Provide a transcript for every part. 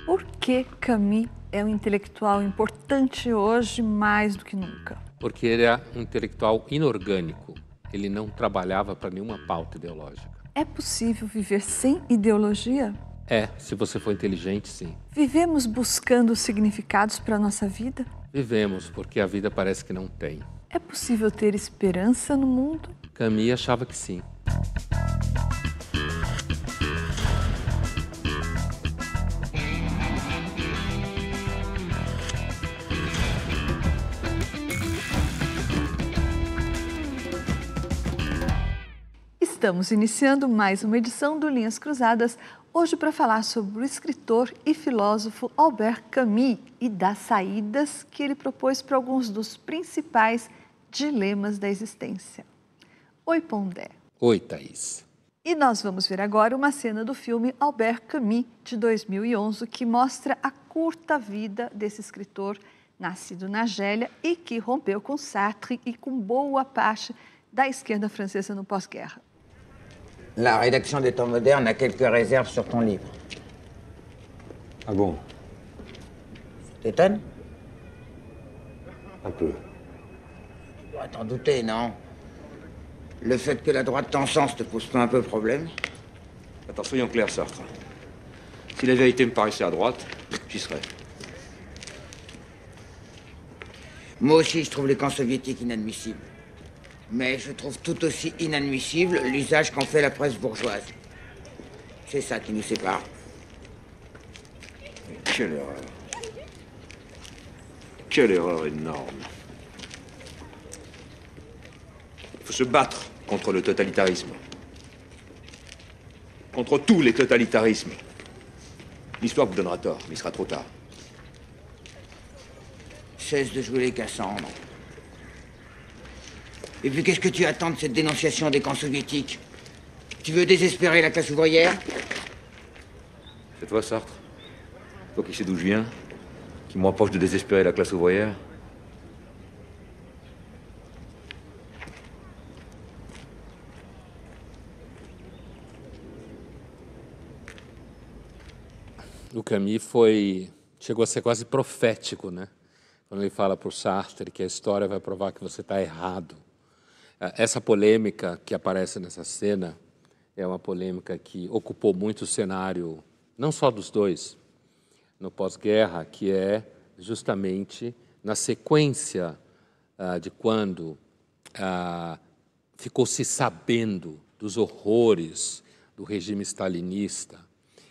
Por que Camus é um intelectual importante hoje mais do que nunca? Porque ele é um intelectual inorgânico. Ele não trabalhava para nenhuma pauta ideológica. É possível viver sem ideologia? É, se você for inteligente, sim. Vivemos buscando significados para a nossa vida? Vivemos, porque a vida parece que não tem. É possível ter esperança no mundo? Camus achava que sim. Estamos iniciando mais uma edição do Linhas Cruzadas, hoje para falar sobre o escritor e filósofo Albert Camus e das saídas que ele propôs para alguns dos principais dilemas da existência. Oi, Pondé. Oi, Thaís. E nós vamos ver agora uma cena do filme Albert Camus, de 2011, que mostra a curta vida desse escritor, nascido na Argélia e que rompeu com Sartre e com boa parte da esquerda francesa no pós-guerra. La rédaction des temps modernes a quelques réserves sur ton livre. Ah bon? T'étonnes? Un peu. Tu dois t'en douter, non? Le fait que la droite t'encense te pose pas un peu problème? Attends, soyons clairs, Sartre. Si la vérité me paraissait à droite, j'y serais. Moi aussi, je trouve les camps soviétiques inadmissibles. Mais je trouve tout aussi inadmissible l'usage qu'en fait la presse bourgeoise. C'est ça qui nous sépare. Quelle erreur. Quelle erreur énorme. Il faut se battre contre le totalitarisme. Contre tous les totalitarismes. L'histoire vous donnera tort, mais il sera trop tard. Cesse de jouer les Cassandres. Et puis qu'est-ce que tu attends de cette dénonciation des camps soviétiques? Tu veux désespérer la classe ouvrière? C'est toi, Sartre? Toi qui sais d'où je viens, qui m'empêche de désespérer la classe ouvrière? O Camus chegou a ser quase profético, né? Quando ele fala para o Sartre que a história vai provar que você está errado. Essa polêmica que aparece nessa cena é uma polêmica que ocupou muito o cenário, não só dos dois, no pós-guerra, que é justamente na sequência de quando ficou se sabendo dos horrores do regime stalinista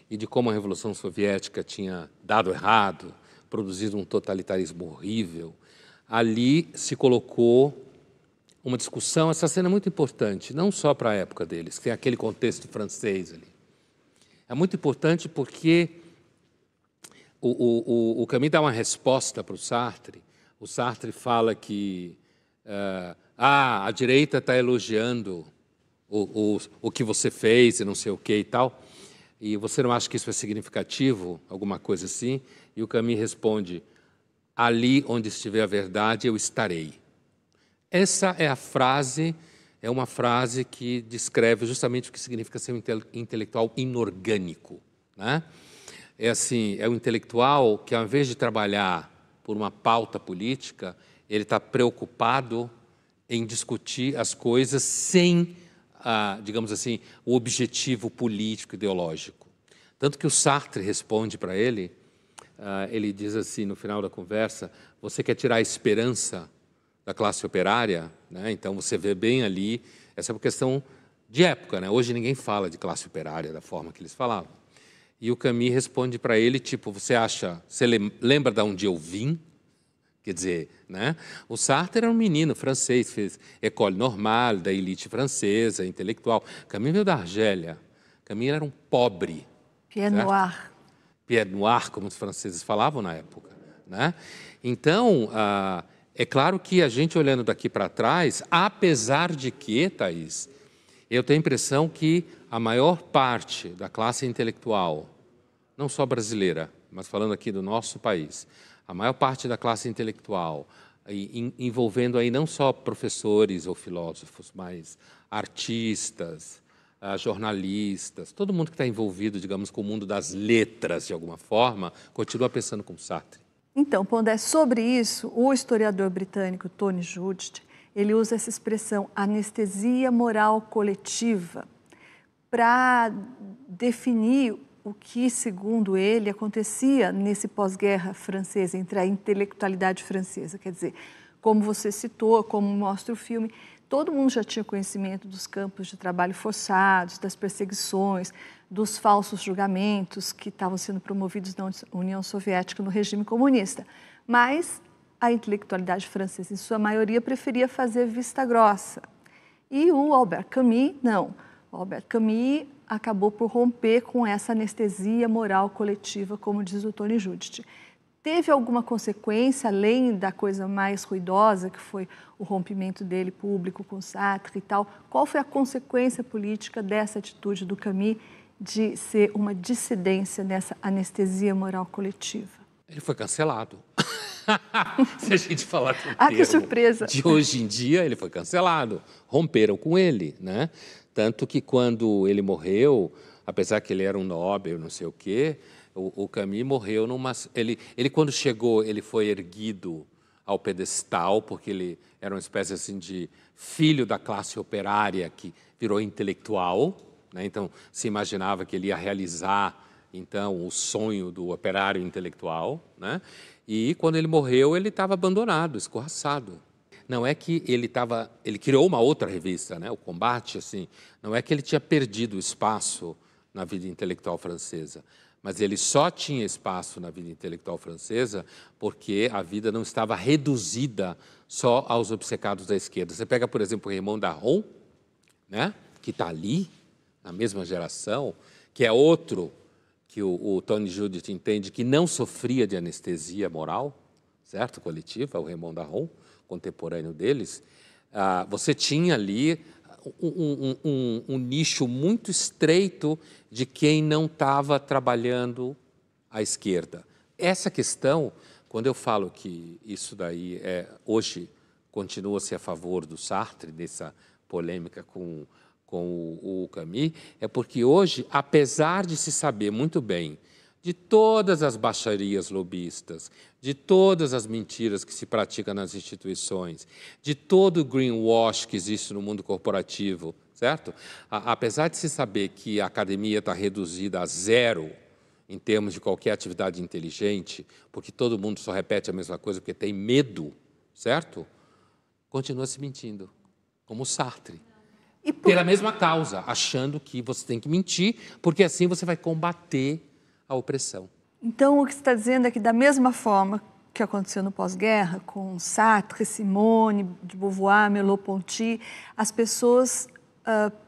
e de como a Revolução Soviética tinha dado errado, produzido um totalitarismo horrível. Ali se colocou uma discussão, essa cena é muito importante, não só para a época deles, que tem aquele contexto francês ali. É muito importante porque o Camus dá uma resposta para o Sartre. O Sartre fala que a direita está elogiando o que você fez e não sei o que e tal, e você não acha que isso é significativo, alguma coisa assim? E o Camus responde, ali onde estiver a verdade, eu estarei. Essa é a frase, é uma frase que descreve justamente o que significa ser um intelectual inorgânico, né? É assim, é um intelectual que, ao invés de trabalhar por uma pauta política, ele está preocupado em discutir as coisas sem, digamos assim, o objetivo político ideológico. Tanto que o Sartre responde para ele, ele diz assim no final da conversa, você quer tirar a esperança da classe operária, né? Então você vê bem ali, essa é uma questão de época, né? Hoje ninguém fala de classe operária da forma que eles falavam. E o Camus responde para ele, tipo, você lembra de onde eu vim? Quer dizer, né? O Sartre era um menino francês, fez école normale, da elite francesa, intelectual. Camus veio da Argélia. Camus era um pobre. Pied noir. Pied noir, como os franceses falavam na época, né? Então, é claro que a gente olhando daqui para trás, apesar de que, Thaís, eu tenho a impressão que a maior parte da classe intelectual, não só brasileira, mas falando aqui do nosso país, a maior parte da classe intelectual, envolvendo aí não só professores ou filósofos, mas artistas, jornalistas, todo mundo que está envolvido, digamos, com o mundo das letras, de alguma forma, continua pensando como Sartre. Então, Pondé, sobre isso, o historiador britânico Tony Judt, ele usa essa expressão anestesia moral coletiva para definir o que, segundo ele, acontecia nesse pós-guerra francês, entre a intelectualidade francesa. Quer dizer, como você citou, como mostra o filme, todo mundo já tinha conhecimento dos campos de trabalho forçados, das perseguições, dos falsos julgamentos que estavam sendo promovidos na União Soviética, no regime comunista. Mas a intelectualidade francesa, em sua maioria, preferia fazer vista grossa. E o Albert Camus, não. O Albert Camus acabou por romper com essa anestesia moral coletiva, como diz o Tony Judt. Teve alguma consequência, além da coisa mais ruidosa, que foi o rompimento dele público com Sartre e tal? Qual foi a consequência política dessa atitude do Camus de ser uma dissidência nessa anestesia moral coletiva? Ele foi cancelado. Se a gente falar com o que surpresa! De hoje em dia, ele foi cancelado. Romperam com ele, né? Tanto que quando ele morreu, apesar que ele era um Nobel, não sei o quê, o Camus morreu numa... Ele quando chegou, ele foi erguido ao pedestal, porque ele era uma espécie assim de filho da classe operária que virou intelectual, né? Então, se imaginava que ele ia realizar, então, o sonho do operário intelectual, né? E quando ele morreu, ele estava abandonado, escorraçado. Não é que ele criou uma outra revista, né? O Combate, assim, não é que ele tinha perdido espaço na vida intelectual francesa, mas ele só tinha espaço na vida intelectual francesa porque a vida não estava reduzida só aos obcecados da esquerda. Você pega, por exemplo, o Raymond Aron, né? Que está ali, na mesma geração, que é outro que o Tony Judt entende que não sofria de anestesia moral, certo? Coletiva, o Raymond Aron, contemporâneo deles. Você tinha ali um nicho muito estreito de quem não estava trabalhando à esquerda. Essa questão, quando eu falo que isso daí hoje continua-se a favor do Sartre, nessa polêmica com o Camus, é porque hoje, apesar de se saber muito bem de todas as baixarias lobistas, de todas as mentiras que se praticam nas instituições, de todo o greenwash que existe no mundo corporativo, certo? Apesar de se saber que a academia está reduzida a zero em termos de qualquer atividade inteligente, porque todo mundo só repete a mesma coisa porque tem medo, certo? Continua se mentindo, como o Sartre. Pela mesma causa, achando que você tem que mentir, porque assim você vai combater a opressão. Então, o que você está dizendo é que, da mesma forma que aconteceu no pós-guerra, com Sartre, Simone de Beauvoir, Merleau-Ponty, as pessoas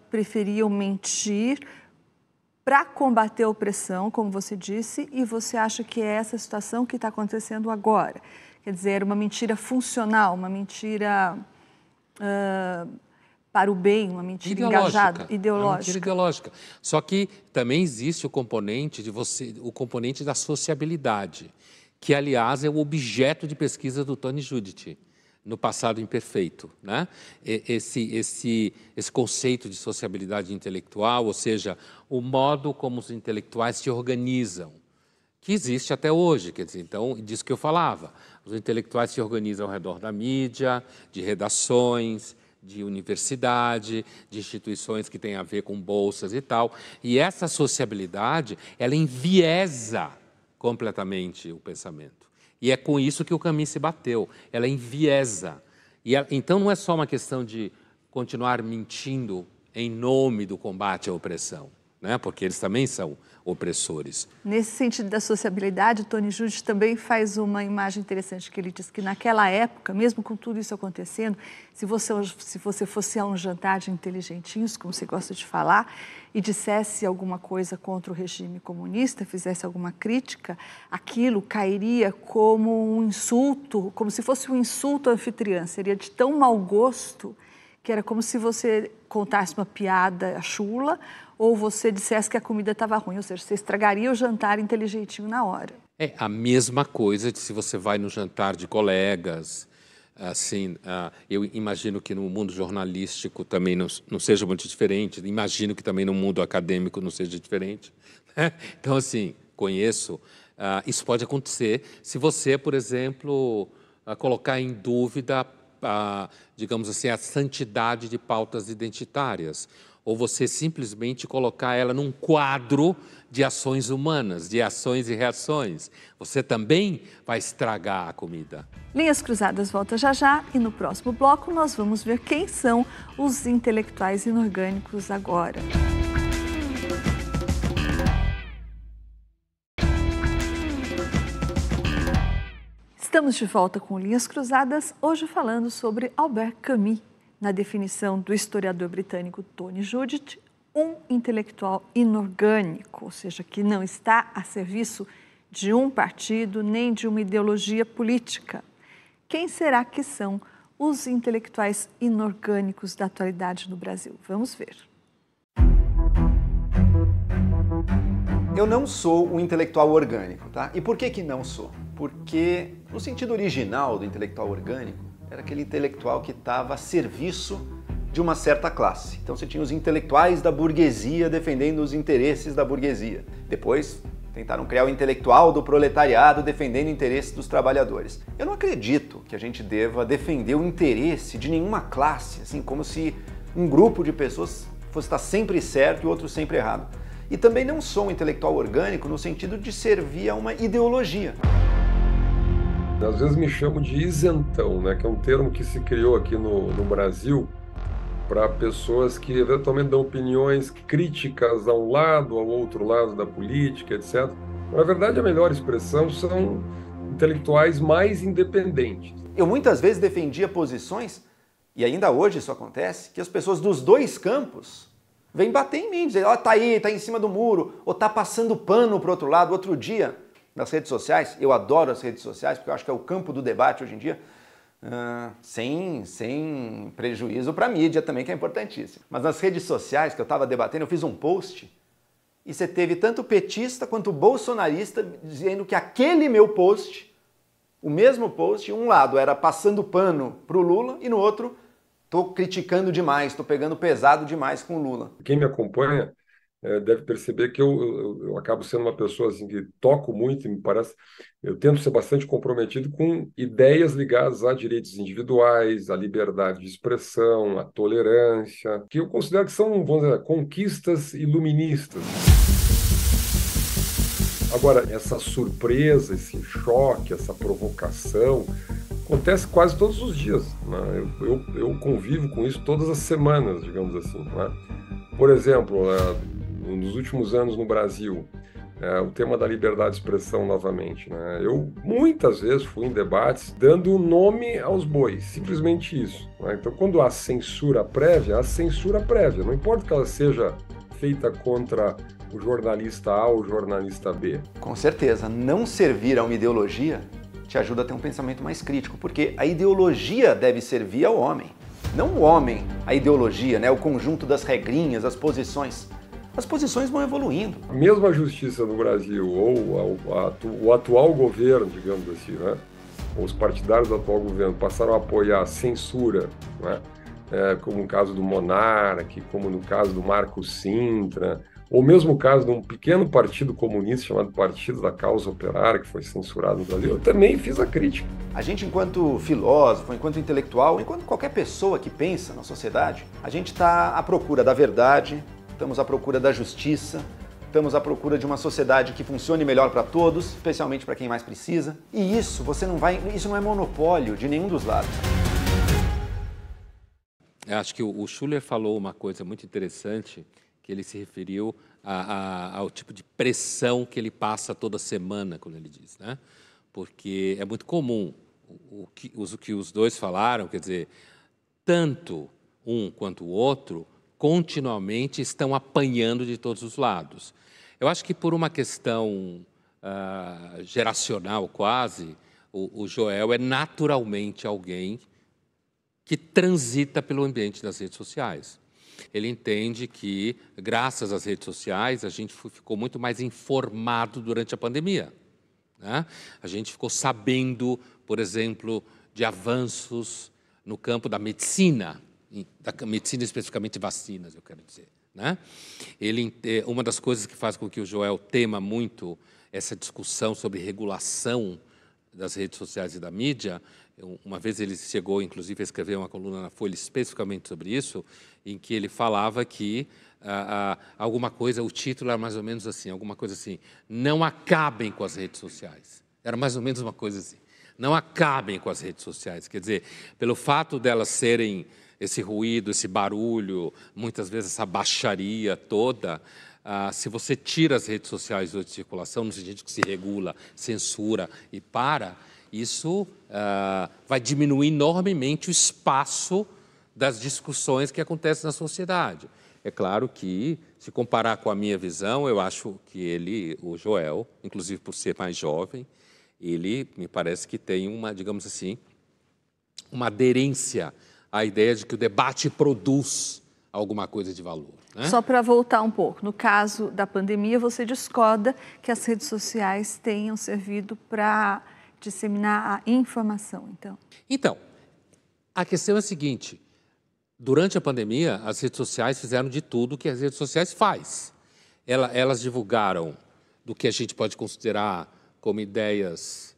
preferiam mentir para combater a opressão, como você disse, e você acha que é essa situação que está acontecendo agora? Quer dizer, era uma mentira funcional, uma mentira para o bem, uma mentira engajada, ideológica. Uma mentira ideológica. Só que também existe o componente o componente da sociabilidade, que, aliás, é o objeto de pesquisa do Tony Judt, no Passado Imperfeito, né? Esse conceito de sociabilidade intelectual, ou seja, o modo como os intelectuais se organizam, que existe até hoje, quer dizer, então, disso que eu falava. Os intelectuais se organizam ao redor da mídia, de redações, de universidade, de instituições que têm a ver com bolsas e tal. E essa sociabilidade, ela enviesa completamente o pensamento. E é com isso que o Camus se bateu. Ela enviesa. Então, não é só uma questão de continuar mentindo em nome do combate à opressão. né? Porque eles também são opressores. Nesse sentido da sociabilidade, o Tony Judt também faz uma imagem interessante, que ele diz que naquela época, mesmo com tudo isso acontecendo, se você fosse a um jantar de inteligentinhos, como você gosta de falar, e dissesse alguma coisa contra o regime comunista, fizesse alguma crítica, aquilo cairia como um insulto, como se fosse um insulto ao anfitriã, seria de tão mau gosto que era como se você contasse uma piada chula ou você dissesse que a comida estava ruim, ou seja, você estragaria o jantar inteligentinho na hora. É a mesma coisa de se você vai no jantar de colegas, assim, eu imagino que no mundo jornalístico também não seja muito diferente, imagino que também no mundo acadêmico não seja diferente, né? Então, assim, conheço, isso pode acontecer se você, por exemplo, colocar em dúvida, digamos assim, a santidade de pautas identitárias, ou você simplesmente colocar ela num quadro de ações humanas, de ações e reações. Você também vai estragar a comida. Linhas Cruzadas volta já já e no próximo bloco nós vamos ver quem são os intelectuais inorgânicos agora. Estamos de volta com Linhas Cruzadas, hoje falando sobre Albert Camus, na definição do historiador britânico Tony Judt, um intelectual inorgânico, ou seja, que não está a serviço de um partido nem de uma ideologia política. Quem será que são os intelectuais inorgânicos da atualidade no Brasil? Vamos ver. Eu não sou um intelectual orgânico, tá? E por que não sou? Porque no sentido original do intelectual orgânico, era aquele intelectual que estava a serviço de uma certa classe. Então você tinha os intelectuais da burguesia defendendo os interesses da burguesia. Depois tentaram criar o intelectual do proletariado defendendo o interesse dos trabalhadores. Eu não acredito que a gente deva defender o interesse de nenhuma classe, assim como se um grupo de pessoas fosse estar sempre certo e outro sempre errado. E também não sou um intelectual orgânico no sentido de servir a uma ideologia. Às vezes me chamo de isentão, né, que é um termo que se criou aqui no Brasil para pessoas que eventualmente dão opiniões críticas a um lado, ao outro lado da política, etc. Na verdade, a melhor expressão são intelectuais mais independentes. Eu muitas vezes defendia posições, e ainda hoje isso acontece, que as pessoas dos dois campos vêm bater em mim, dizer, ó, tá aí, tá em cima do muro, ou tá passando pano pro outro lado. Outro dia, nas redes sociais, eu adoro as redes sociais, porque eu acho que é o campo do debate hoje em dia, sem prejuízo para a mídia também, que é importantíssimo. Mas nas redes sociais que eu estava debatendo, eu fiz um post e você teve tanto petista quanto bolsonarista dizendo que aquele meu post, o mesmo post, um lado era passando pano para o Lula e no outro, estou criticando demais, estou pegando pesado demais com o Lula. Quem me acompanha deve perceber que eu acabo sendo uma pessoa assim, que toco muito, e me parece, eu tento ser bastante comprometido com ideias ligadas a direitos individuais, à liberdade de expressão, à tolerância, que eu considero que são, vamos dizer, conquistas iluministas. Agora, essa surpresa, esse choque, essa provocação, acontece quase todos os dias, né? Eu convivo com isso todas as semanas, digamos assim, né? Por exemplo, nos últimos anos no Brasil, o tema da liberdade de expressão novamente, né? Eu muitas vezes fui em debates dando nome aos bois, simplesmente isso, né? Então, quando há censura prévia, não importa que ela seja feita contra o jornalista A ou o jornalista B. Com certeza, não servir a uma ideologia te ajuda a ter um pensamento mais crítico, porque a ideologia deve servir ao homem, não o homem, a ideologia, né? O conjunto das regrinhas, as posições. As posições vão evoluindo. Mesmo a justiça no Brasil, ou o atual governo, digamos assim, né? Os partidários do atual governo passaram a apoiar a censura, né? Como no caso do Monark, como no caso do Marco Sintra, ou mesmo o caso de um pequeno partido comunista chamado Partido da Causa Operária, que foi censurado no Brasil. Eu também fiz a crítica. A gente, enquanto filósofo, enquanto intelectual, enquanto qualquer pessoa que pensa na sociedade, a gente está à procura da verdade, estamos à procura da justiça, estamos à procura de uma sociedade que funcione melhor para todos, especialmente para quem mais precisa. E isso, isso não é monopólio de nenhum dos lados. Eu acho que o Schuller falou uma coisa muito interessante, que ele se referiu ao tipo de pressão que ele passa toda semana, quando ele diz, né? Porque é muito comum o que os dois falaram, quer dizer, tanto um quanto o outro continuamente estão apanhando de todos os lados. Eu acho que por uma questão geracional quase, o Joel é naturalmente alguém que transita pelo ambiente das redes sociais. Ele entende que, graças às redes sociais, a gente ficou muito mais informado durante a pandemia, né? A gente ficou sabendo, por exemplo, de avanços no campo da medicina especificamente vacinas, eu quero dizer, né? Uma das coisas que faz com que o Joel tema muito essa discussão sobre regulação das redes sociais e da mídia. Uma vez ele chegou, inclusive, a escrever uma coluna na Folha especificamente sobre isso, em que ele falava que alguma coisa, o título era mais ou menos assim, alguma coisa assim, não acabem com as redes sociais. Era mais ou menos uma coisa assim, não acabem com as redes sociais. Quer dizer, pelo fato delas serem esse ruído, esse barulho, muitas vezes essa baixaria toda, se você tira as redes sociais de circulação, no sentido que se regula, censura e isso vai diminuir enormemente o espaço das discussões que acontecem na sociedade. É claro que, se comparar com a minha visão, eu acho que o Joel, inclusive por ser mais jovem, ele me parece que tem digamos assim, uma aderência à ideia de que o debate produz alguma coisa de valor, né? Só para voltar um pouco, no caso da pandemia, você discorda que as redes sociais tenham servido para disseminar a informação, então? Então, a questão é a seguinte: durante a pandemia, as redes sociais fizeram de tudo que as redes sociais fazem. Elas divulgaram do que a gente pode considerar como ideias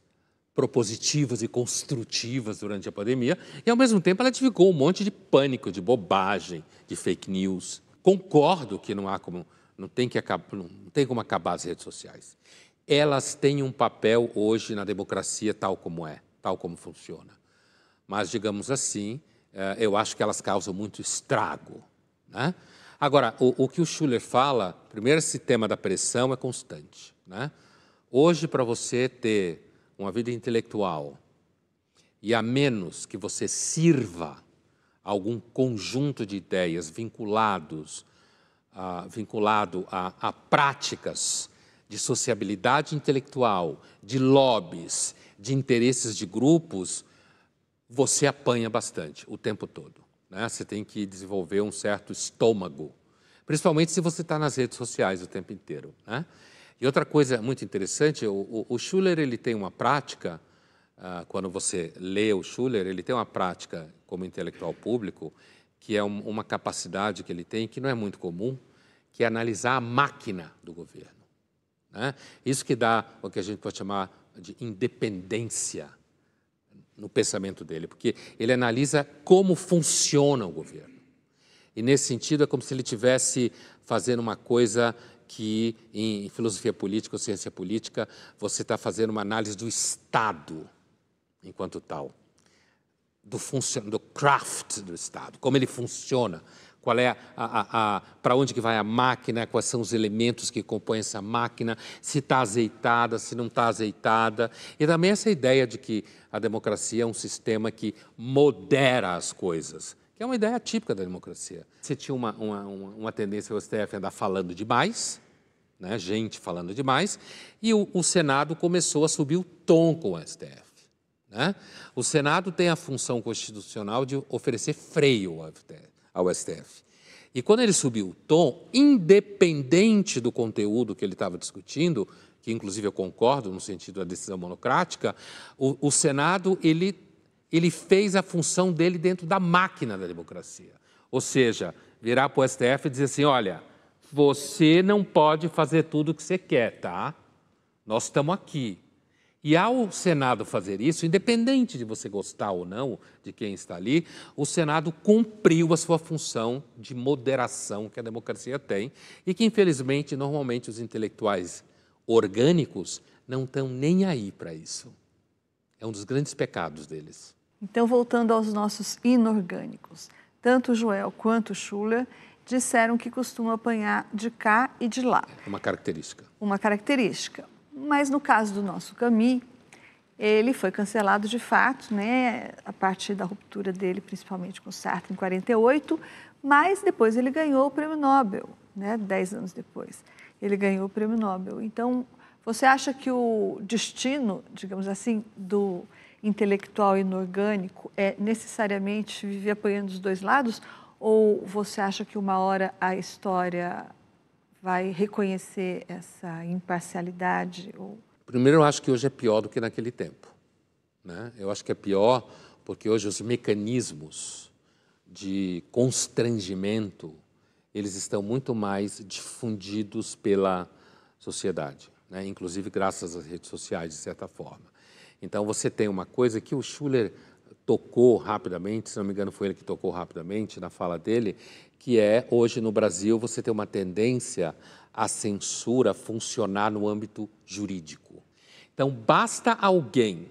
propositivas e construtivas durante a pandemia, e, ao mesmo tempo, ela divulgou um monte de pânico, de bobagem, de fake news. Concordo que não tem como acabar as redes sociais. Elas têm um papel hoje na democracia tal como funciona. Mas, digamos assim, eu acho que elas causam muito estrago, né? Agora, o que o Schuller fala, primeiro, esse tema da pressão é constante, né? Hoje, para você ter uma vida intelectual e a menos que você sirva algum conjunto de ideias vinculado a práticas de sociabilidade intelectual, de lobbies, de interesses de grupos, você apanha bastante o tempo todo, né? Você tem que desenvolver um certo estômago, principalmente se você está nas redes sociais o tempo inteiro, né? E outra coisa muito interessante, o Schuller, ele tem uma prática, quando você lê o Schuller, ele tem uma prática como intelectual público, que é uma capacidade que ele tem, que não é muito comum, que é analisar a máquina do governo, né? Isso que dá o que a gente pode chamar de independência no pensamento dele, porque ele analisa como funciona o governo. E, nesse sentido, é como se ele estivesse fazendo uma coisa que, em filosofia política ou ciência política, você está fazendo uma análise do Estado enquanto tal, do craft do Estado, como ele funciona, qual é para onde que vai a máquina, quais são os elementos que compõem essa máquina, se está azeitada, se não está azeitada. E também essa ideia de que a democracia é um sistema que modera as coisas, que é uma ideia típica da democracia. Você tinha uma tendência ao STF andar falando demais, né? Gente falando demais, e o Senado começou a subir o tom com o STF, né? O Senado tem a função constitucional de oferecer freio ao STF. E quando ele subiu o tom, independente do conteúdo que ele estava discutindo, que inclusive eu concordo no sentido da decisão monocrática, o Senado ele fez a função dele dentro da máquina da democracia. Ou seja, virar para o STF e dizer assim, olha, você não pode fazer tudo o que você quer, tá? Nós estamos aqui. E ao Senado fazer isso, independente de você gostar ou não de quem está ali, o Senado cumpriu a sua função de moderação que a democracia tem e que, infelizmente, normalmente os intelectuais orgânicos não estão nem aí para isso. É um dos grandes pecados deles. Então, voltando aos nossos inorgânicos, tanto o Joel quanto o Schuller, disseram que costuma apanhar de cá e de lá. Uma característica. Uma característica. Mas no caso do nosso Camus, ele foi cancelado de fato, né, a partir da ruptura dele, principalmente com Sartre, em 48, mas depois ele ganhou o Prêmio Nobel, né, 10 anos depois. Ele ganhou o Prêmio Nobel. Então, você acha que o destino, digamos assim, do intelectual inorgânico é necessariamente viver apoiando os dois lados? Ou você acha que uma hora a história vai reconhecer essa imparcialidade? Primeiro, eu acho que hoje é pior do que naquele tempo, né? Eu acho que é pior porque hoje os mecanismos de constrangimento, eles estão muito mais difundidos pela sociedade, né? Inclusive graças às redes sociais, de certa forma. Então, você tem uma coisa que o Schuller tocou rapidamente, se não me engano foi ele que tocou rapidamente na fala dele, que é, hoje no Brasil, você tem uma tendência à censura funcionar no âmbito jurídico. Então, basta alguém,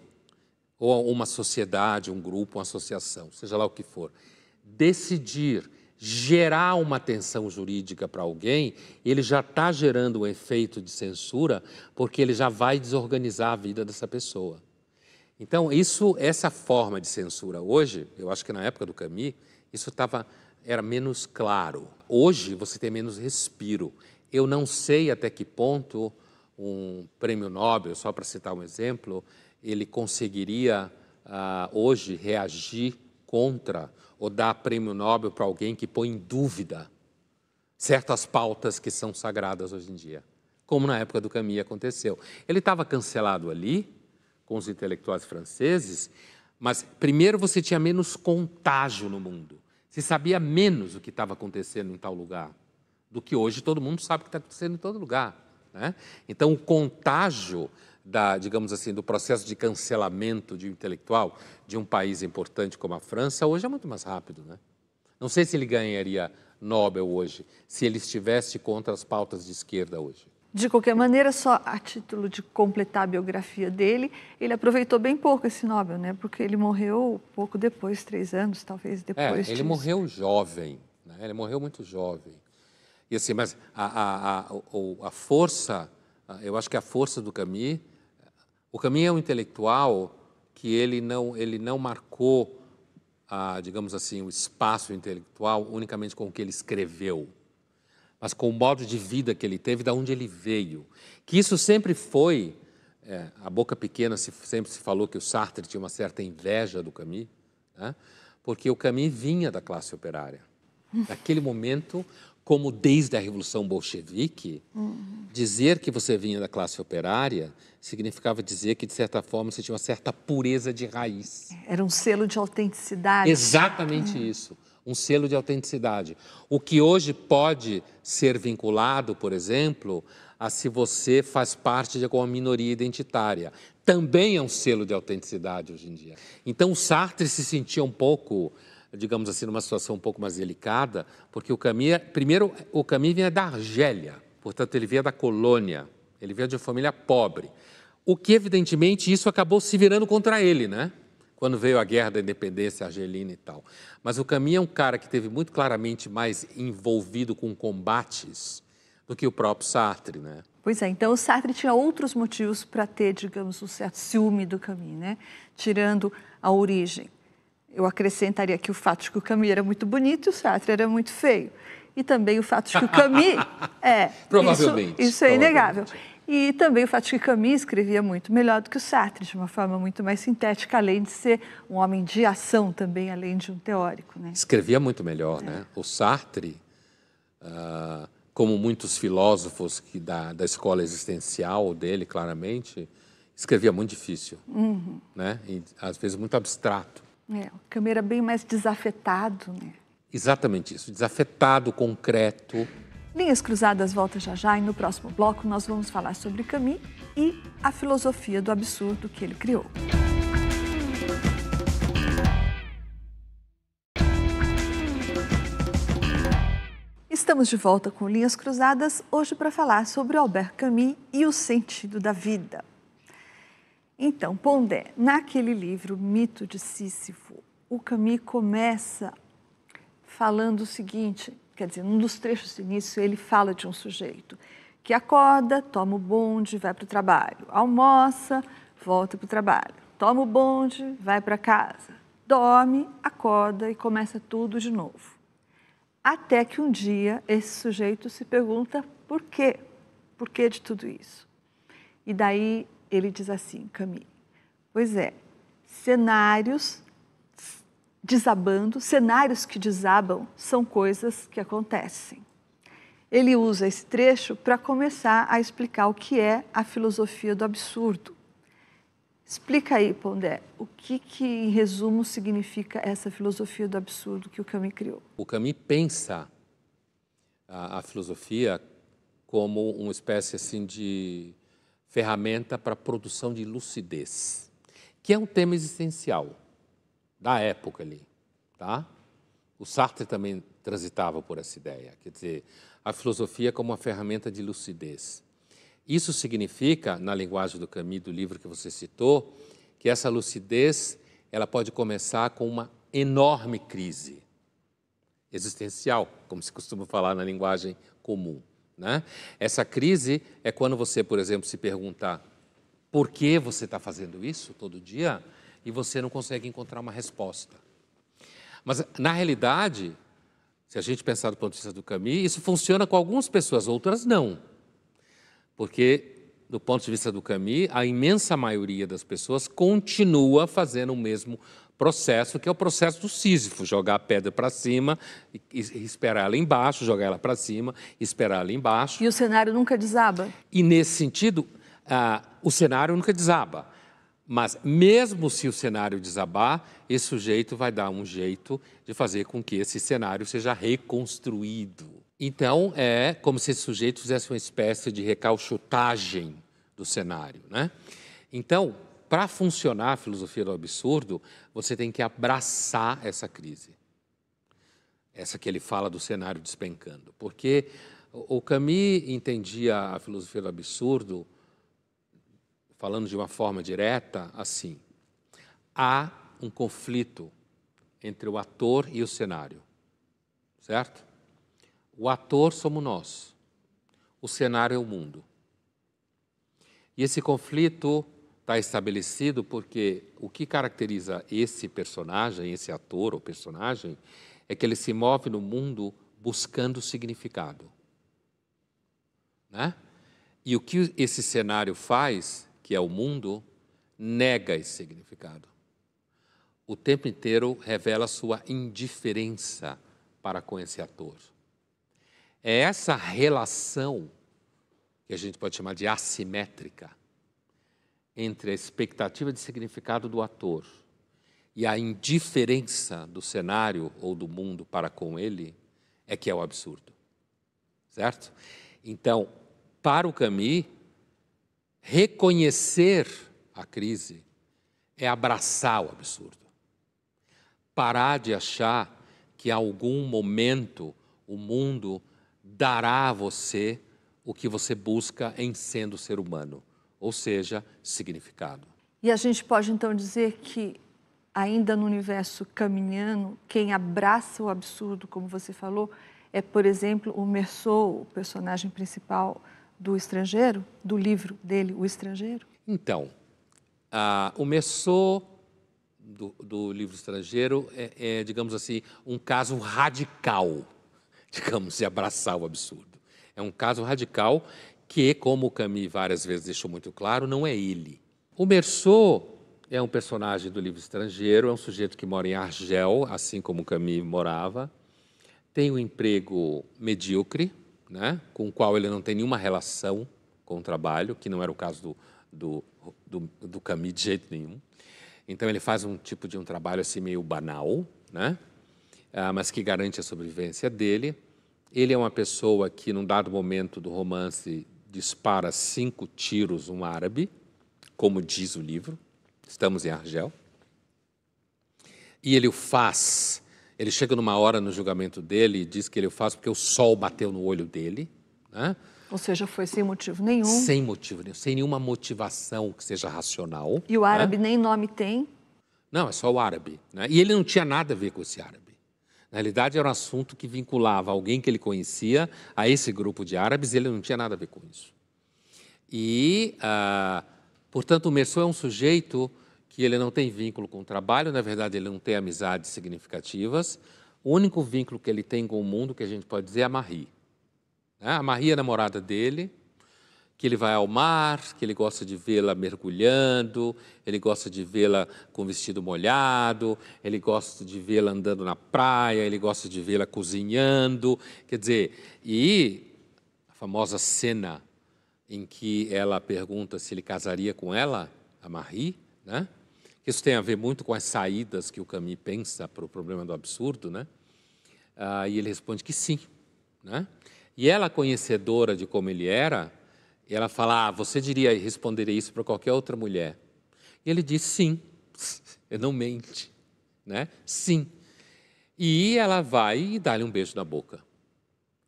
ou uma sociedade, um grupo, uma associação, seja lá o que for, decidir gerar uma tensão jurídica para alguém, ele já está gerando um efeito de censura, porque ele já vai desorganizar a vida dessa pessoa. Então, essa forma de censura hoje, eu acho que na época do Camus, era menos claro. Hoje, você tem menos respiro. Eu não sei até que ponto um prêmio Nobel, só para citar um exemplo, ele conseguiria, hoje, reagir contra ou dar prêmio Nobel para alguém que põe em dúvida certas pautas que são sagradas hoje em dia, como na época do Camus aconteceu. Ele estava cancelado ali, com os intelectuais franceses, mas primeiro você tinha menos contágio no mundo. Você sabia menos o que estava acontecendo em tal lugar do que hoje todo mundo sabe o que está acontecendo em todo lugar, né? Então, o contágio, digamos assim, do processo de cancelamento de um intelectual de um país importante como a França, hoje é muito mais rápido, né? Não sei se ele ganharia Nobel hoje, se ele estivesse contra as pautas de esquerda hoje. De qualquer maneira, só a título de completar a biografia dele, ele aproveitou bem pouco esse Nobel, né? Porque ele morreu pouco depois, 3 anos, talvez, depois ele morreu jovem, né? Ele morreu muito jovem. E assim, mas a força, eu acho que a força do Camus, o Camus é um intelectual que ele não marcou, digamos assim, o espaço intelectual unicamente com o que ele escreveu, mas com o modo de vida que ele teve, de onde ele veio. Que isso sempre foi, a boca pequena sempre se falou que o Sartre tinha uma certa inveja do Camus, né? Porque o Camus vinha da classe operária. Naquele momento, como desde a Revolução Bolchevique, dizer que você vinha da classe operária significava dizer que, de certa forma, você tinha uma certa pureza de raiz. Era um selo de autenticidade. Exatamente isso. Um selo de autenticidade. O que hoje pode ser vinculado, por exemplo, a se você faz parte de alguma minoria identitária. Também é um selo de autenticidade hoje em dia. Então, o Sartre se sentia um pouco, digamos assim, numa situação um pouco mais delicada, porque o Camus vinha da Argélia, portanto, ele vinha da colônia, ele vinha de uma família pobre. O que, evidentemente, isso acabou se virando contra ele, né? Quando veio a Guerra da Independência argelina e tal. Mas o Camus é um cara que teve muito claramente mais envolvido com combates do que o próprio Sartre, né? Pois é, então o Sartre tinha outros motivos para ter, digamos, um certo ciúme do Camus, né? Tirando a origem. Eu acrescentaria aqui o fato de que o Camus era muito bonito e o Sartre era muito feio. E também o fato de que o Camus... Provavelmente. Isso é inegável. E também o fato de que Camus escrevia muito melhor do que o Sartre, de uma forma muito mais sintética, além de ser um homem de ação também, além de um teórico, né? Escrevia muito melhor, né? O Sartre, como muitos filósofos da escola existencial dele, claramente, escrevia muito difícil, né? E, às vezes, muito abstrato. O Camus era bem mais desafetado, né? Exatamente isso, desafetado, concreto. Linhas Cruzadas volta já e no próximo bloco nós vamos falar sobre Camus e a filosofia do absurdo que ele criou. Estamos de volta com Linhas Cruzadas, hoje para falar sobre Albert Camus e o sentido da vida. Então, Pondé, naquele livro, Mito de Sísifo, o Camus começa falando o seguinte, quer dizer, num dos trechos do início, ele fala de um sujeito que acorda, toma o bonde, vai para o trabalho, almoça, volta para o trabalho, toma o bonde, vai para casa, dorme, acorda e começa tudo de novo. Até que um dia esse sujeito se pergunta por quê? Por que de tudo isso? E daí ele diz assim, Camus, pois é, cenários desabando, cenários que desabam são coisas que acontecem. Ele usa esse trecho para começar a explicar o que é a filosofia do absurdo. Explica aí, Pondé, o que em resumo significa essa filosofia do absurdo que o Camus criou? O Camus pensa a filosofia como uma espécie assim de ferramenta para a produção de lucidez, que é um tema existencial da época ali, tá? O Sartre também transitava por essa ideia, quer dizer, a filosofia como uma ferramenta de lucidez. Isso significa, na linguagem do Camus, do livro que você citou, que essa lucidez ela pode começar com uma enorme crise existencial, como se costuma falar na linguagem comum, né? Essa crise é quando você, por exemplo, se pergunta por que você está fazendo isso todo dia e você não consegue encontrar uma resposta. Mas, na realidade, se a gente pensar do ponto de vista do Camus, isso funciona com algumas pessoas, outras não. Porque, do ponto de vista do Camus, a imensa maioria das pessoas continua fazendo o mesmo processo, que é o processo do Sísifo, jogar a pedra para cima e esperar ela embaixo, jogar ela para cima e esperar ela embaixo. E o cenário nunca desaba? E, nesse sentido, o cenário nunca desaba. Mas, mesmo se o cenário desabar, esse sujeito vai dar um jeito de fazer com que esse cenário seja reconstruído. Então, é como se esse sujeito fizesse uma espécie de recalchutagem do cenário, né? Então, para funcionar a filosofia do absurdo, você tem que abraçar essa crise. Essa que ele fala do cenário despencando. Porque o Camus entendia a filosofia do absurdo, falando de uma forma direta, assim: há um conflito entre o ator e o cenário, certo? O ator somos nós, o cenário é o mundo. E esse conflito está estabelecido porque o que caracteriza esse personagem, esse ator ou personagem, é que ele se move no mundo buscando significado, né? E o que esse cenário faz, que é o mundo, nega esse significado. O tempo inteiro revela sua indiferença para com esse ator. É essa relação, que a gente pode chamar de assimétrica, entre a expectativa de significado do ator e a indiferença do cenário ou do mundo para com ele, é que é o absurdo. Certo? Então, para o Camus, reconhecer a crise é abraçar o absurdo. Parar de achar que em algum momento o mundo dará a você o que você busca em sendo ser humano, ou seja, significado. E a gente pode então dizer que, ainda no universo camuniano, quem abraça o absurdo, como você falou, é, por exemplo, o Meursault, o personagem principal do Estrangeiro, do livro dele, O Estrangeiro? Então, o Meursault do livro Estrangeiro é, digamos assim, um caso radical, digamos, de abraçar o absurdo. É um caso radical que, como o Camus várias vezes deixou muito claro, não é ele. O Meursault é um personagem do livro Estrangeiro, é um sujeito que mora em Argel, assim como o Camus morava, tem um emprego medíocre, né, com o qual ele não tem nenhuma relação com o trabalho, que não era o caso do Camus de jeito nenhum. Então, ele faz um tipo de um trabalho assim meio banal, né, mas que garante a sobrevivência dele. Ele é uma pessoa que, num dado momento do romance, dispara 5 tiros um árabe, como diz o livro. Estamos em Argel. E ele o faz. Ele chega numa hora no julgamento dele e diz que ele o faz porque o sol bateu no olho dele, né? Ou seja, foi sem motivo nenhum. Sem motivo nenhum, sem nenhuma motivação que seja racional. E o árabe nem nome tem? Não, é só o árabe, né? E ele não tinha nada a ver com esse árabe. Na realidade, era um assunto que vinculava alguém que ele conhecia a esse grupo de árabes, e ele não tinha nada a ver com isso. E, portanto, o Mersau é um sujeito que ele não tem vínculo com o trabalho, na verdade, ele não tem amizades significativas. O único vínculo que ele tem com o mundo, que a gente pode dizer, é a Marie. A Marie é a namorada dele, que ele vai ao mar, que ele gosta de vê-la mergulhando, ele gosta de vê-la com vestido molhado, ele gosta de vê-la andando na praia, ele gosta de vê-la cozinhando. Quer dizer, e a famosa cena em que ela pergunta se ele casaria com ela, a Marie, né? Isso tem a ver muito com as saídas que o Camus pensa para o problema do absurdo, né? E ele responde que sim, né? E ela, conhecedora de como ele era, ela fala, você responderia isso para qualquer outra mulher. E ele diz sim, ele não mente, né? Sim. E ela vai e dá-lhe um beijo na boca.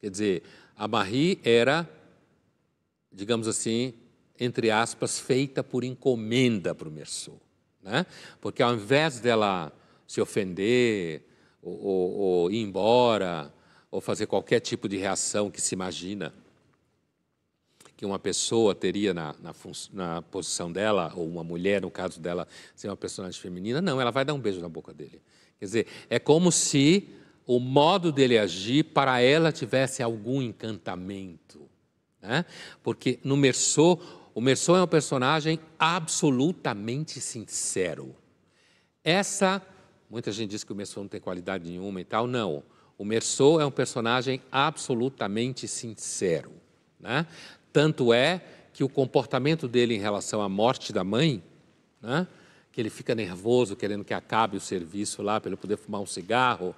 Quer dizer, a Marie era, digamos assim, entre aspas, feita por encomenda para o Mersau, né? Porque ao invés dela se ofender, ou ir embora, ou fazer qualquer tipo de reação que se imagina que uma pessoa teria na posição dela, ou uma mulher, no caso dela, ser uma personagem feminina, não, ela vai dar um beijo na boca dele. Quer dizer, é como se o modo dele agir para ela tivesse algum encantamento, né? Porque no Mersau, o Mersau é um personagem absolutamente sincero. Muita gente diz que o Mersau não tem qualidade nenhuma e tal, não. O Mersau é um personagem absolutamente sincero, né? Tanto é que o comportamento dele em relação à morte da mãe, né? Que ele fica nervoso, querendo que acabe o serviço lá, para ele poder fumar um cigarro,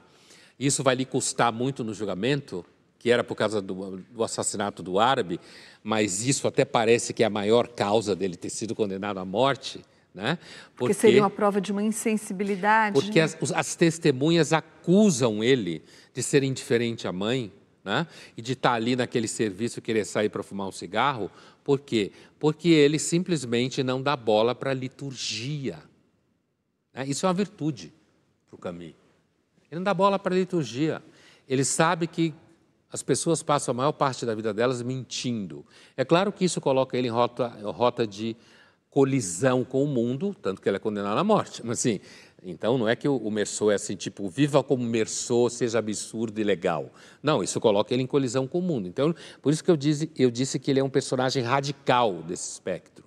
isso vai lhe custar muito no julgamento, que era por causa do assassinato do árabe, mas isso até parece que é a maior causa dele ter sido condenado à morte, né? Porque seria uma prova de uma insensibilidade. Porque as testemunhas acusam ele de ser indiferente à mãe, né? E de estar ali naquele serviço, querer sair para fumar um cigarro. Por quê? Porque ele simplesmente não dá bola para a liturgia, né? Isso é uma virtude para o Camus. Ele não dá bola para a liturgia. Ele sabe que as pessoas passam a maior parte da vida delas mentindo. É claro que isso coloca ele em rota de colisão com o mundo, tanto que ele é condenado à morte. Mas, assim, então não é que o Mersau é assim, tipo, viva como Mersau, seja absurdo e legal. Não, isso coloca ele em colisão com o mundo. Então, por isso que eu disse que ele é um personagem radical desse espectro.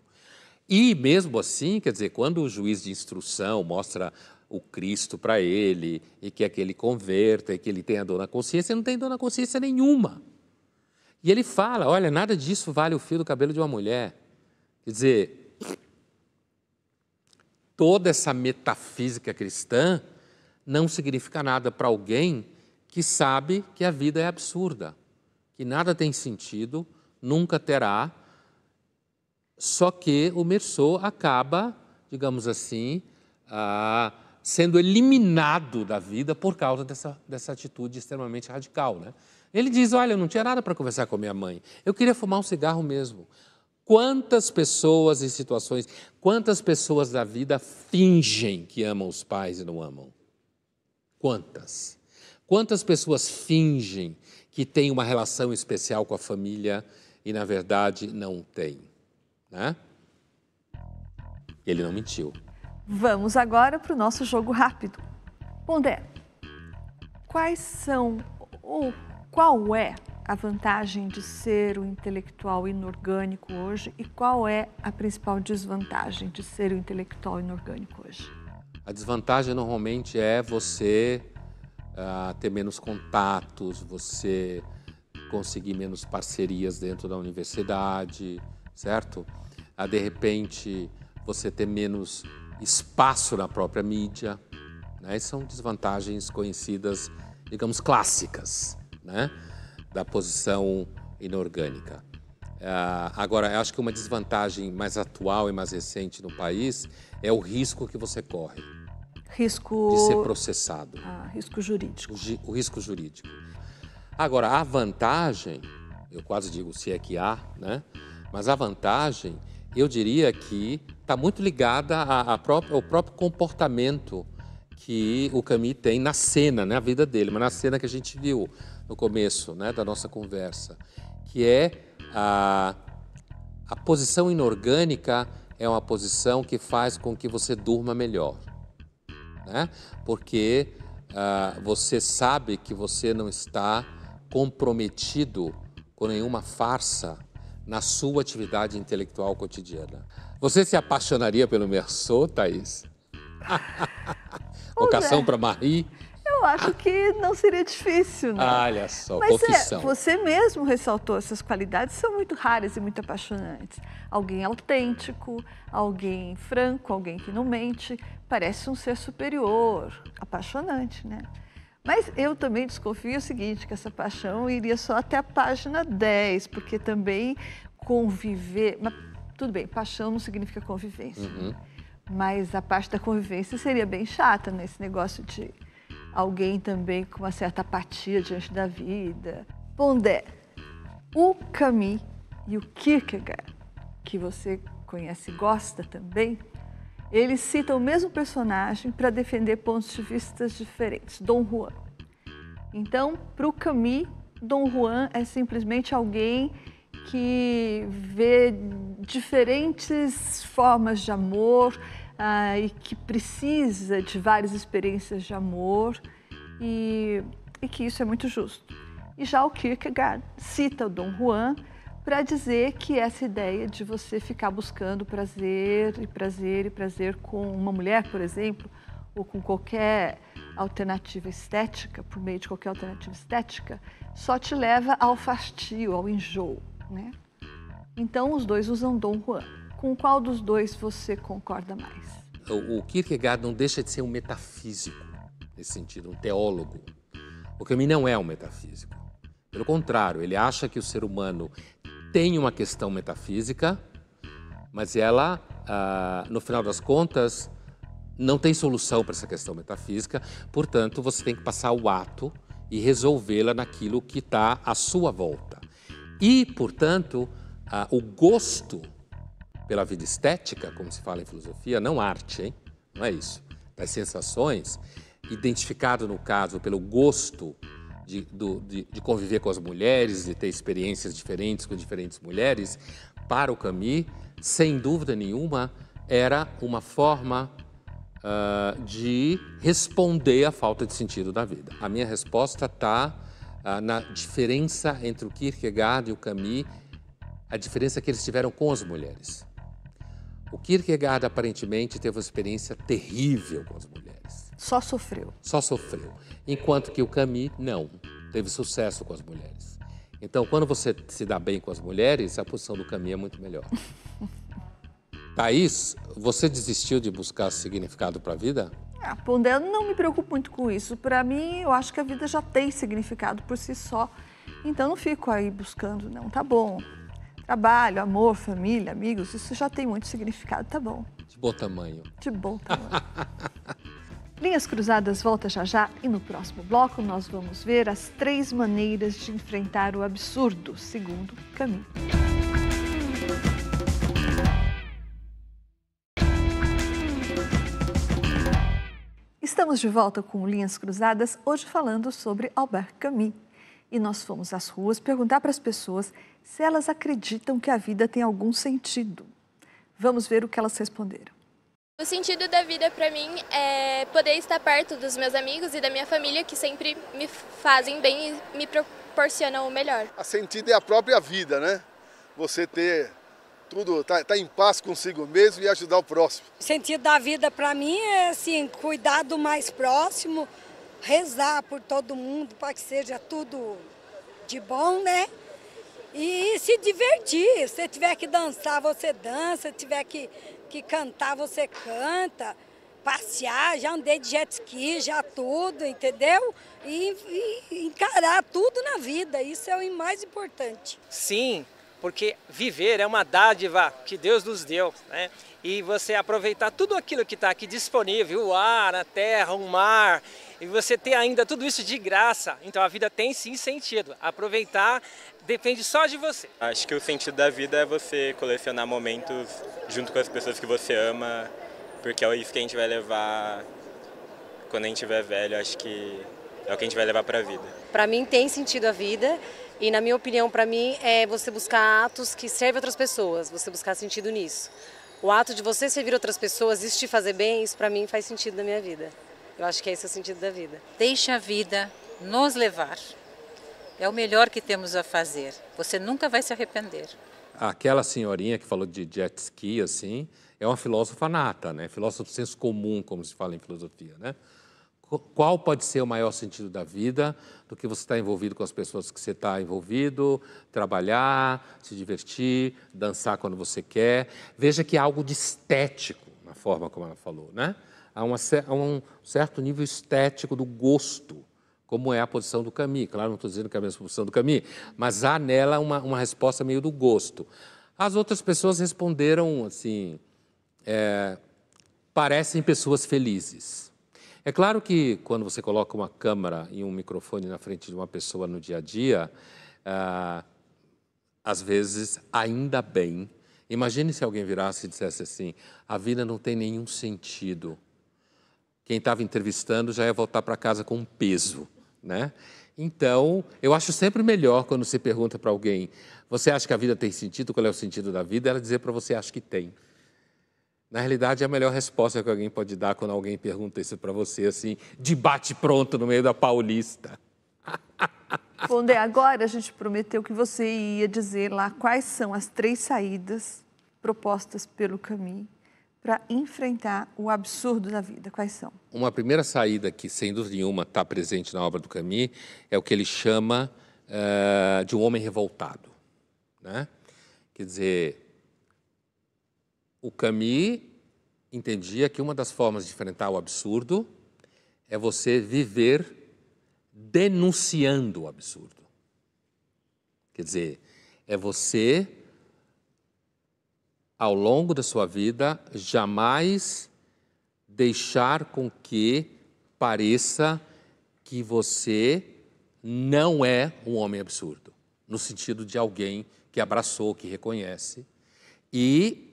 E, mesmo assim, quer dizer, quando o juiz de instrução mostra o Cristo para ele, e quer que ele converta, e que ele tenha dor na consciência, ele não tem dor na consciência nenhuma. E ele fala, olha, nada disso vale o fio do cabelo de uma mulher. Quer dizer, toda essa metafísica cristã não significa nada para alguém que sabe que a vida é absurda, que nada tem sentido, nunca terá, só que o Mersau acaba, digamos assim, sendo eliminado da vida por causa dessa atitude extremamente radical, né? Ele diz, olha, eu não tinha nada para conversar com a minha mãe, eu queria fumar um cigarro mesmo. Quantas pessoas em situações, quantas pessoas da vida fingem que amam os pais e não amam? Quantas? Quantas pessoas fingem que têm uma relação especial com a família e, na verdade, não têm, né? Ele não mentiu. Vamos agora para o nosso jogo rápido. Pondé, qual é a vantagem de ser um intelectual inorgânico hoje e qual é a principal desvantagem de ser um intelectual inorgânico hoje? A desvantagem normalmente é você ter menos contatos, você conseguir menos parcerias dentro da universidade, certo? De repente, você ter menos espaço na própria mídia, né? São desvantagens conhecidas, digamos, clássicas, né? Da posição inorgânica. Agora, eu acho que uma desvantagem mais atual e mais recente no país é o risco que você corre. Risco... De ser processado. Risco jurídico. O risco jurídico. Agora, a vantagem, eu quase digo se é que há, né? Mas a vantagem, eu diria que está muito ligada ao próprio comportamento que o Camus tem na cena, na vida dele, mas na cena que a gente viu no começo, né, da nossa conversa, que é a posição inorgânica é uma posição que faz com que você durma melhor, né? Porque você sabe que você não está comprometido com nenhuma farsa na sua atividade intelectual cotidiana. Você se apaixonaria pelo Meursault, Thaís? Vocação para Marie? Eu acho que não seria difícil, né? Olha só, Mas confissão. você mesmo ressaltou essas qualidades, são muito raras e muito apaixonantes. Alguém autêntico, alguém franco, alguém que não mente, parece um ser superior, apaixonante, né? Mas eu também desconfio o seguinte, que essa paixão iria só até a página 10, porque também conviver... Mas, tudo bem, paixão não significa convivência. Uhum. Mas a parte da convivência seria bem chata, né? Esse negócio de alguém também com uma certa apatia diante da vida. Pondé, o Camus e o Kierkegaard, que você conhece e gosta também, eles citam o mesmo personagem para defender pontos de vista diferentes, Dom Juan. Então, para o Camus, Dom Juan é simplesmente alguém que vê diferentes formas de amor e que precisa de várias experiências de amor e que isso é muito justo. E já o Kierkegaard cita o Dom Juan para dizer que essa ideia de você ficar buscando prazer e prazer e prazer com uma mulher, por exemplo, ou com qualquer alternativa estética, por meio de qualquer alternativa estética, só te leva ao fastio, ao enjoo, né? Então, os dois usam Dom Juan. Com qual dos dois você concorda mais? O Kierkegaard não deixa de ser um metafísico, nesse sentido, um teólogo. O Camus não é um metafísico. Pelo contrário, ele acha que o ser humano tem uma questão metafísica, mas ela, no final das contas, não tem solução para essa questão metafísica, portanto, você tem que passar o ato e resolvê-la naquilo que está à sua volta. E, portanto, o gosto pela vida estética, como se fala em filosofia, não arte, hein? Não é isso. Das sensações, identificado, no caso, pelo gosto de conviver com as mulheres, de ter experiências diferentes com diferentes mulheres, para o Camus, sem dúvida nenhuma, era uma forma de responder à falta de sentido da vida. A minha resposta está na diferença entre o Kierkegaard e o Camus, a diferença que eles tiveram com as mulheres. O Kierkegaard, aparentemente, teve uma experiência terrível com as mulheres. Só sofreu. Só sofreu. Enquanto que o Camus, não. Teve sucesso com as mulheres. Então, quando você se dá bem com as mulheres, a posição do Camus é muito melhor. Thaís, você desistiu de buscar significado para a vida? Pondé, eu não me preocupo muito com isso. Para mim, eu acho que a vida já tem significado por si só. Então, não fico aí buscando, não. Tá bom. Trabalho, amor, família, amigos, isso já tem muito significado, tá bom. De bom tamanho. De bom tamanho. Linhas Cruzadas volta já já e no próximo bloco nós vamos ver as 3 maneiras de enfrentar o absurdo, segundo Camus. Estamos de volta com Linhas Cruzadas, hoje falando sobre Albert Camus. E nós fomos às ruas perguntar para as pessoas se elas acreditam que a vida tem algum sentido. Vamos ver o que elas responderam. O sentido da vida para mim é poder estar perto dos meus amigos e da minha família, que sempre me fazem bem e me proporcionam o melhor. O sentido é a própria vida, né? Você ter tudo, tá em paz consigo mesmo e ajudar o próximo. O sentido da vida para mim é assim, cuidar do mais próximo, rezar por todo mundo para que seja tudo de bom, né? E se divertir. Se tiver que dançar, você dança. Se tiver que cantar, você canta. Passear, já andei de jet ski, já tudo, entendeu? E encarar tudo na vida, isso é o mais importante. Sim, porque viver é uma dádiva que Deus nos deu, né? E você aproveitar tudo aquilo que está aqui disponível, o ar, a terra, o mar, e você ter ainda tudo isso de graça. Então a vida tem sim sentido. Aproveitar depende só de você. Acho que o sentido da vida é você colecionar momentos junto com as pessoas que você ama, porque é isso que a gente vai levar quando a gente tiver velho, acho que é o que a gente vai levar para a vida. Para mim tem sentido a vida e, na minha opinião, para mim é você buscar atos que servem outras pessoas, você buscar sentido nisso. O ato de você servir outras pessoas, isso te fazer bem, isso para mim faz sentido na minha vida. Eu acho que é esse o sentido da vida. Deixa a vida nos levar. É o melhor que temos a fazer. Você nunca vai se arrepender. Aquela senhorinha que falou de jet ski, assim, é uma filósofa nata, né? Filósofa do senso comum, como se fala em filosofia, né? Qual pode ser o maior sentido da vida do que você estar envolvido com as pessoas que você está envolvido, trabalhar, se divertir, dançar quando você quer. Veja que há algo de estético na forma como ela falou, né? Há um certo nível estético do gosto, como é a posição do Camus. Claro, não estou dizendo que é a mesma posição do Camus, mas há nela uma resposta meio do gosto. As outras pessoas responderam assim, parecem pessoas felizes. É claro que quando você coloca uma câmera e um microfone na frente de uma pessoa no dia a dia, às vezes, ainda bem. Imagine se alguém virasse e dissesse assim, a vida não tem nenhum sentido. Quem estava entrevistando já ia voltar para casa com um peso, né? Então, eu acho sempre melhor quando você pergunta para alguém, você acha que a vida tem sentido? Qual é o sentido da vida? Ela dizer para você, acho que tem. Na realidade, a melhor resposta que alguém pode dar quando alguém pergunta isso para você, assim, de bate-pronto no meio da Paulista. Bom, Dé, agora a gente prometeu que você ia dizer lá quais são as 3 saídas propostas pelo Camus para enfrentar o absurdo da vida. Quais são? Uma primeira saída que, sem dúvida nenhuma, está presente na obra do Camus é o que ele chama de um homem revoltado, né? Quer dizer, o Camus entendia que uma das formas de enfrentar o absurdo é você viver denunciando o absurdo. Quer dizer, é você, ao longo da sua vida, jamais deixar com que pareça que você não é um homem absurdo, no sentido de alguém que abraçou, que reconhece, e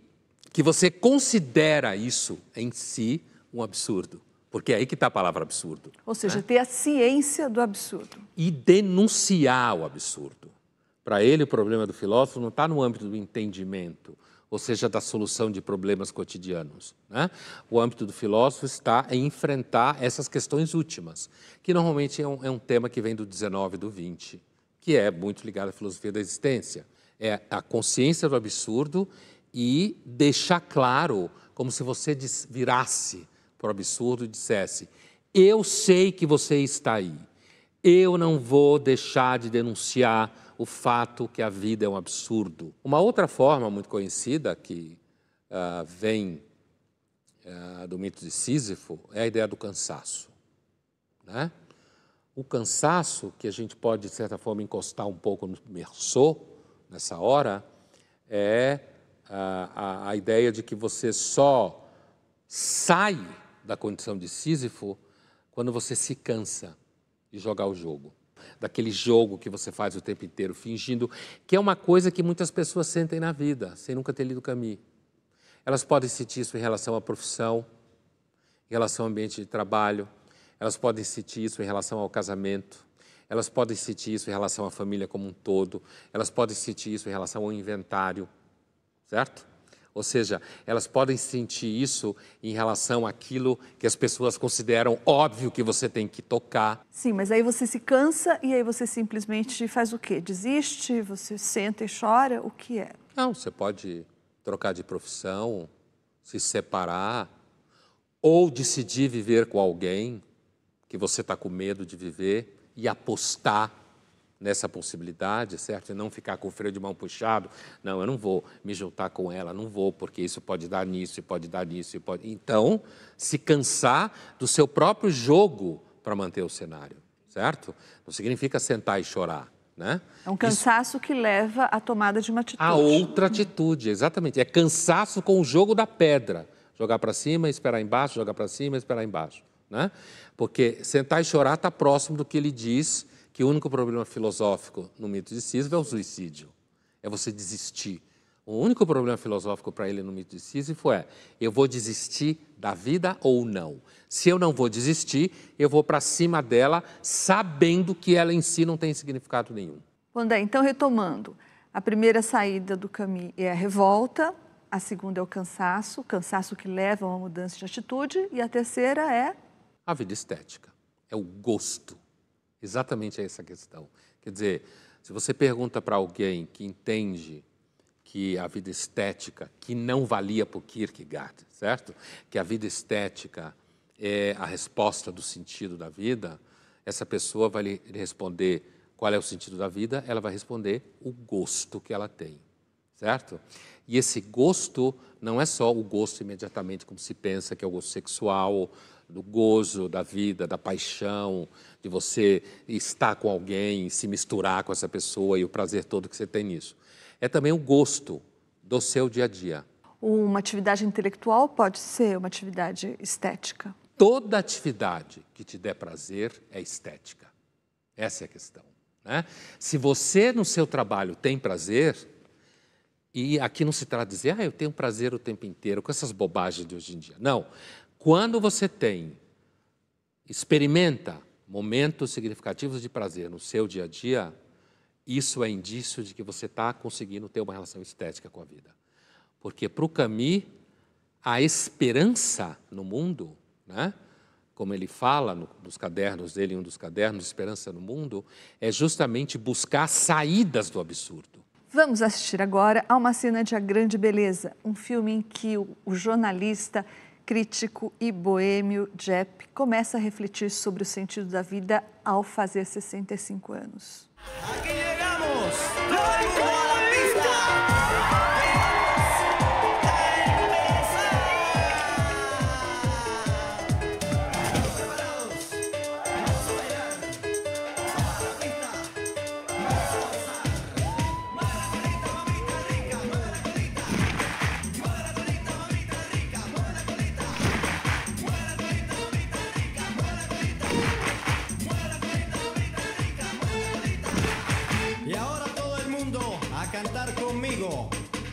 que você considera isso em si um absurdo, porque é aí que está a palavra absurdo. Ou seja, ter a ciência do absurdo. E denunciar o absurdo. Para ele, o problema do filósofo não está no âmbito do entendimento, ou seja, da solução de problemas cotidianos, né? O âmbito do filósofo está em enfrentar essas questões últimas, que normalmente é um tema que vem do 19 e do 20, que é muito ligado à filosofia da existência. É a consciência do absurdo e deixar claro, como se você virasse para o absurdo e dissesse, eu sei que você está aí, eu não vou deixar de denunciar o fato que a vida é um absurdo. Uma outra forma muito conhecida que vem do mito de Sísifo é a ideia do cansaço, né? O cansaço, que a gente pode, de certa forma, encostar um pouco no Meursault, nessa hora, é a ideia de que você só sai da condição de Sísifo quando você se cansa de jogar o jogo. Daquele jogo que você faz o tempo inteiro, fingindo, que é uma coisa que muitas pessoas sentem na vida, sem nunca ter lido Camus. Elas podem sentir isso em relação à profissão, em relação ao ambiente de trabalho, elas podem sentir isso em relação ao casamento, elas podem sentir isso em relação à família como um todo, elas podem sentir isso em relação ao inventário, certo? Ou seja, elas podem sentir isso em relação àquilo que as pessoas consideram óbvio que você tem que tocar. Sim, mas aí você se cansa e aí você simplesmente faz o quê? Desiste? Você senta e chora? O que é? Não, você pode trocar de profissão, se separar, ou decidir viver com alguém que você está com medo de viver e apostar nessa possibilidade, certo? E não ficar com o freio de mão puxado. Não, eu não vou me juntar com ela, não vou, porque isso pode dar nisso, e pode dar nisso, e pode... Então, se cansar do seu próprio jogo para manter o cenário, certo? Não significa sentar e chorar, né? É um cansaço que leva à tomada de uma atitude. A outra atitude, exatamente. É cansaço com o jogo da pedra. Jogar para cima, esperar embaixo, jogar para cima, esperar embaixo, né? Porque sentar e chorar está próximo do que ele diz que o único problema filosófico no mito de Sísifo é o suicídio. É você desistir. O único problema filosófico para ele no mito de Sísifo é: eu vou desistir da vida ou não? Se eu não vou desistir, eu vou para cima dela, sabendo que ela em si não tem significado nenhum. Pondé, então retomando, a primeira saída do Camus é a revolta, a segunda é o cansaço que leva a uma mudança de atitude, e a terceira é? A vida estética, é o gosto. Exatamente essa questão. Quer dizer, se você pergunta para alguém que entende que a vida estética, que não valia por Kierkegaard, certo? Que a vida estética é a resposta do sentido da vida, essa pessoa vai lhe responder qual é o sentido da vida, ela vai responder o gosto que ela tem, certo? E esse gosto não é só o gosto imediatamente como se pensa, que é o gosto sexual, do gozo da vida, da paixão, de você estar com alguém, se misturar com essa pessoa e o prazer todo que você tem nisso. É também o gosto do seu dia a dia. Uma atividade intelectual pode ser uma atividade estética? Toda atividade que te der prazer é estética. Essa é a questão, né? Se você no seu trabalho tem prazer, e aqui não se trata de dizer, eu tenho prazer o tempo inteiro, com essas bobagens de hoje em dia. Não. Quando você experimenta momentos significativos de prazer no seu dia a dia, isso é indício de que você está conseguindo ter uma relação estética com a vida. Porque para o Camus, a esperança no mundo, né, como ele fala nos cadernos dele, em um dos cadernos, Esperança no Mundo, é justamente buscar saídas do absurdo. Vamos assistir agora a uma cena de A Grande Beleza, um filme em que o jornalista, crítico e boêmio Jepp começa a refletir sobre o sentido da vida ao fazer 65 anos. Aqui chegamos! Todo mundo a la pista!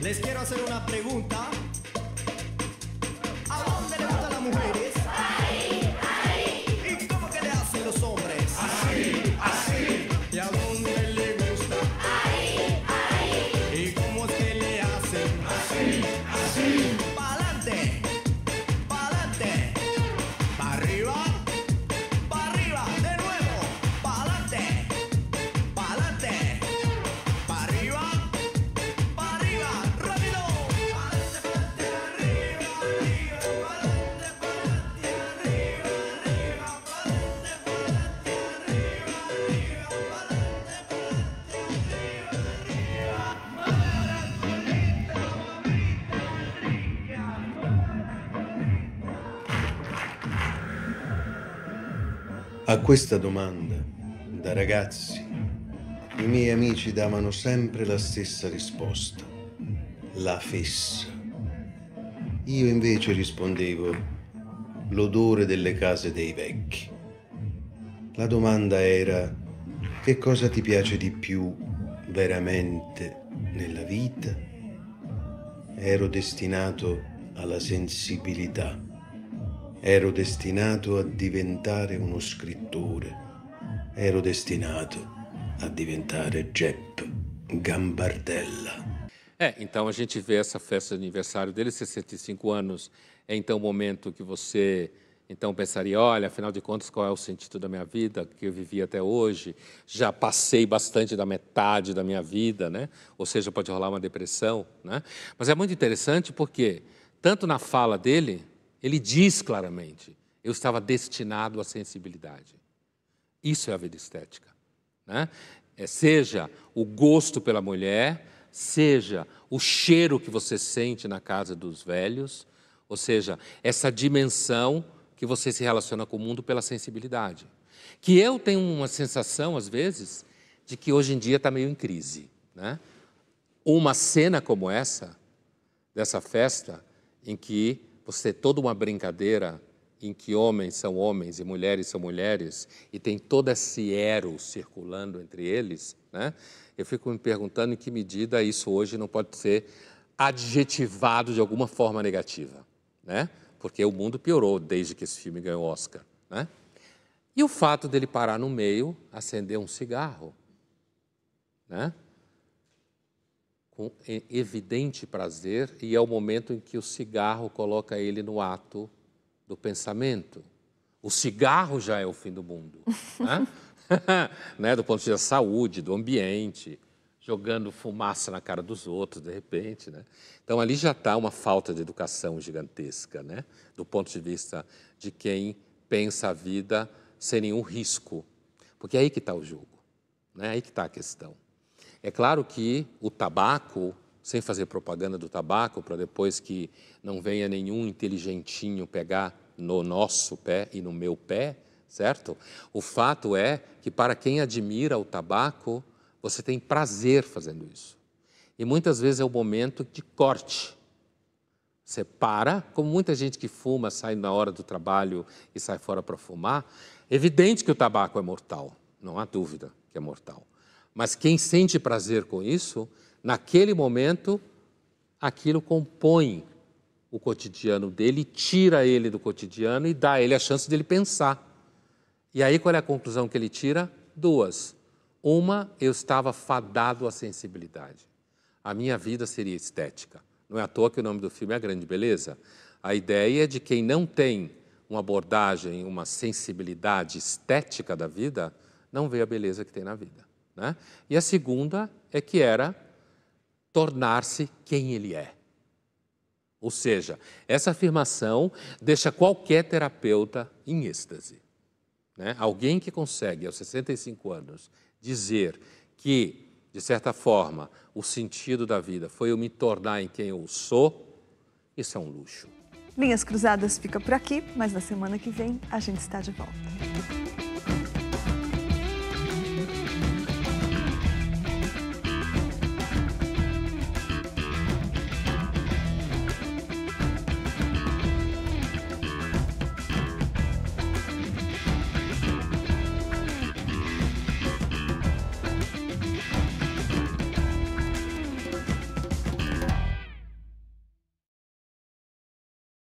Les quiero hacer una pregunta. ¿A dónde le gustan las mujeres? Ahí, ahí. ¿Y cómo que le hacen los hombres? Así, así. ¿Y a dónde le gusta? Ahí, ahí. ¿Y cómo es que le hacen? Así, así. Pa'lante, pa'lante. Pa' arriba, de nuevo. Pa'lante, pa'lante. Pa' arriba. A questa domanda, da ragazzi, i miei amici davano sempre la stessa risposta: la fessa. Io invece rispondevo: l'odore delle case dei vecchi. La domanda era: che cosa ti piace di più veramente nella vita? Ero destinato alla sensibilità. Ero destinato a diventare uno scrittore. Ero destinato a diventare Jepp Gambardella. Então a gente vê essa festa de aniversário dele, 65 anos, é então o momento que você então pensaria, olha, afinal de contas, qual é o sentido da minha vida, que eu vivi até hoje? Já passei bastante da metade da minha vida, né? Ou seja, pode rolar uma depressão, né? Mas é muito interessante porque, tanto na fala dele, ele diz claramente, eu estava destinado à sensibilidade. Isso é a vida estética, né? Seja o gosto pela mulher, seja o cheiro que você sente na casa dos velhos, ou seja, essa dimensão que você se relaciona com o mundo pela sensibilidade. Que eu tenho uma sensação, às vezes, de que hoje em dia está meio em crise, né? Uma cena como essa, dessa festa, em que você tem toda uma brincadeira em que homens são homens e mulheres são mulheres, e tem todo esse eros circulando entre eles, né? Eu fico me perguntando em que medida isso hoje não pode ser adjetivado de alguma forma negativa, né? Porque o mundo piorou desde que esse filme ganhou o Oscar, né? E o fato dele parar no meio, acender um cigarro, né? Com evidente prazer, e é o momento em que o cigarro coloca ele no ato do pensamento. O cigarro já é o fim do mundo, né? Né? Do ponto de vista da saúde, do ambiente, jogando fumaça na cara dos outros, de repente, né? Então, ali já está uma falta de educação gigantesca, né? Do ponto de vista de quem pensa a vida sem nenhum risco. Porque é aí que está o jogo, né? É aí que está a questão. É claro que o tabaco, sem fazer propaganda do tabaco, para depois que não venha nenhum inteligentinho pegar no nosso pé e no meu pé, certo? O fato é que para quem admira o tabaco, você tem prazer fazendo isso. E muitas vezes é o momento de corte. Você para, como muita gente que fuma, sai na hora do trabalho e sai fora para fumar, é evidente que o tabaco é mortal, não há dúvida que é mortal. Mas quem sente prazer com isso, naquele momento, aquilo compõe o cotidiano dele, tira ele do cotidiano e dá a ele a chance de ele pensar. E aí qual é a conclusão que ele tira? Duas. Uma, eu estava fadado à sensibilidade. A minha vida seria estética. Não é à toa que o nome do filme é A Grande Beleza. A ideia é de quem não tem uma abordagem, uma sensibilidade estética da vida, não vê a beleza que tem na vida, né? E a segunda é que era tornar-se quem ele é. Ou seja, essa afirmação deixa qualquer terapeuta em êxtase, né? Alguém que consegue, aos 65 anos, dizer que, de certa forma, o sentido da vida foi eu me tornar em quem eu sou, isso é um luxo. Linhas Cruzadas fica por aqui, mas na semana que vem a gente está de volta.